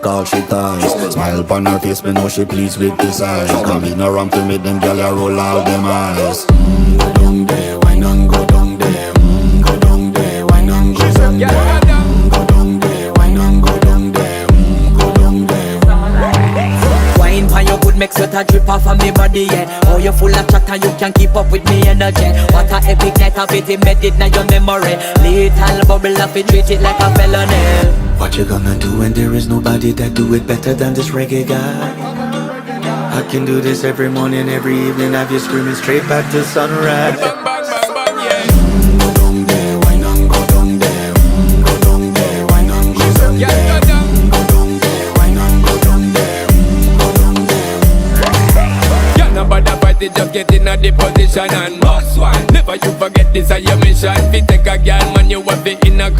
all she ties. Smile upon her face, me know she pleased with this eyes. Come in around to make them gyal a roll out them eyes. Go down there, why not go down there? Go down there, why not go down there? Go down there, why not go down there? Go down there. Wine for your good make sweat a drip off of me body, yeah. Oh, you full of chatter, you can keep up with me energy. What a epic night of it, embedded in your memory. Little bubble of it, treat it like a felony. What you gonna do when there is nobody that do it better than this reggae guy? I can do this every morning, every evening, have you screaming straight back to sunrise. Go down there, why not go down there? Go down there, why not go down there? Go down there, why not go down there? Go down there. Yeah, no bother fight it, just get in a the position and boss one. Never you forget this is your mission. If you take a girl, man, you have it in a